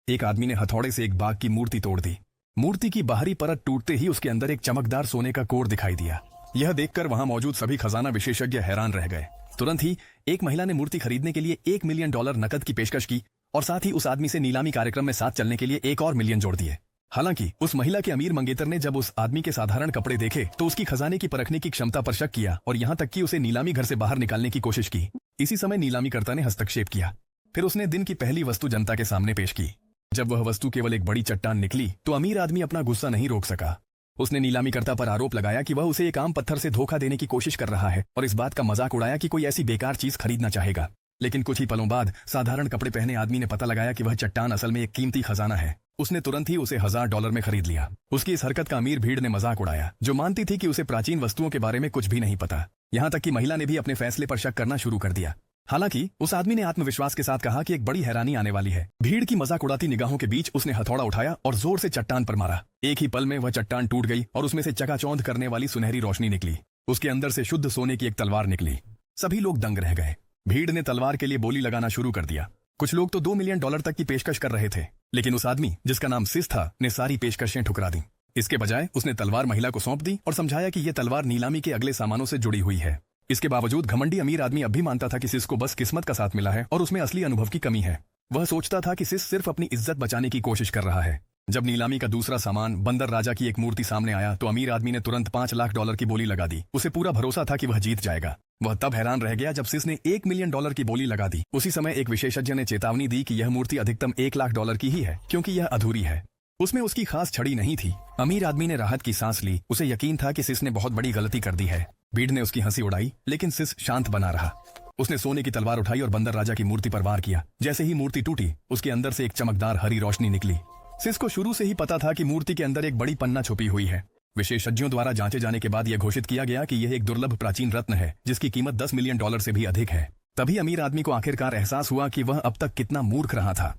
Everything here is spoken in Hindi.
एक आदमी ने हथौड़े से एक बाघ की मूर्ति तोड़ दी। मूर्ति की बाहरी परत टूटते ही उसके अंदर एक चमकदार सोने का कोर दिखाई दिया। यह देखकर वहां मौजूद सभी खजाना विशेषज्ञ हैरान रह गए। तुरंत ही एक महिला ने मूर्ति खरीदने के लिए $1 मिलियन नकद की पेशकश की और साथ ही उस आदमी से नीलामी कार्यक्रम में साथ चलने के लिए एक और मिलियन जोड़ दिए। हालांकि उस महिला के अमीर मंगेतर ने जब उस आदमी के साधारण कपड़े देखे तो उसकी खजाने की परखने की क्षमता पर शक किया और यहाँ तक कि उसे नीलामी घर से बाहर निकालने की कोशिश की। इसी समय नीलामीकर्ता ने हस्तक्षेप किया। फिर उसने दिन की पहली वस्तु जनता के सामने पेश की। जब वह वस्तु केवल एक बड़ी चट्टान निकली तो अमीर आदमी अपना गुस्सा नहीं रोक सका। उसने नीलामीकर्ता पर आरोप लगाया कि वह उसे एक आम पत्थर से धोखा देने की कोशिश कर रहा है और इस बात का मजाक उड़ाया कि कोई ऐसी बेकार चीज खरीदना चाहेगा। लेकिन कुछ ही पलों बाद साधारण कपड़े पहने आदमी ने पता लगाया कि वह चट्टान असल में एक कीमती खजाना है। उसने तुरंत ही उसे $1000 में खरीद लिया। उसकी इस हरकत का अमीर भीड़ ने मजाक उड़ाया, जो मानती थी कि उसे प्राचीन वस्तुओं के बारे में कुछ भी नहीं पता। यहाँ तक कि महिला ने भी अपने फैसले पर शक करना शुरू कर दिया। हालांकि उस आदमी ने आत्मविश्वास के साथ कहा कि एक बड़ी हैरानी आने वाली है। भीड़ की मजाक उड़ाती निगाहों के बीच उसने हथौड़ा उठाया और जोर से चट्टान पर मारा। एक ही पल में वह चट्टान टूट गई और उसमें से चकाचौंध करने वाली सुनहरी रोशनी निकली। उसके अंदर से शुद्ध सोने की एक तलवार निकली। सभी लोग दंग रह गए। भीड़ ने तलवार के लिए बोली लगाना शुरू कर दिया। कुछ लोग तो $2 मिलियन तक की पेशकश कर रहे थे, लेकिन उस आदमी जिसका नाम सिस था ने सारी पेशकशें ठुकरा दी। इसके बजाय उसने तलवार महिला को सौंप दी और समझाया कि यह तलवार नीलामी के अगले सामानों से जुड़ी हुई है। इसके बावजूद घमंडी अमीर आदमी अब भी मानता था कि सिस को बस किस्मत का साथ मिला है और उसमें असली अनुभव की कमी है। वह सोचता था कि सिस सिर्फ अपनी इज्जत बचाने की कोशिश कर रहा है। जब नीलामी का दूसरा सामान बंदर राजा की एक मूर्ति सामने आया तो अमीर आदमी ने तुरंत $5 लाख की बोली लगा दी। उसे पूरा भरोसा था कि वह जीत जाएगा। वह तब हैरान रह गया जब सिस ने $1 मिलियन की बोली लगा दी। उसी समय एक विशेषज्ञ ने चेतावनी दी कि यह मूर्ति अधिकतम $1 लाख की ही है, क्योंकि यह अधूरी है। उसमें उसकी खास छड़ी नहीं थी। अमीर आदमी ने राहत की सांस ली। उसे यकीन था कि सिस ने बहुत बड़ी गलती कर दी है। भीड़ ने उसकी हंसी उड़ाई, लेकिन सिस शांत बना रहा। उसने सोने की तलवार उठाई और बंदर राजा की मूर्ति पर वार किया। जैसे ही मूर्ति टूटी, उसके अंदर से एक चमकदार हरी रोशनी निकली। सिस को शुरू से ही पता था कि मूर्ति के अंदर एक बड़ी पन्ना छुपी हुई है। विशेषज्ञों द्वारा जांचे जाने के बाद यह घोषित किया गया कि यह एक दुर्लभ प्राचीन रत्न है, जिसकी कीमत $10 मिलियन से भी अधिक है। तभी अमीर आदमी को आखिरकार एहसास हुआ कि वह अब तक कितना मूर्ख रहा था।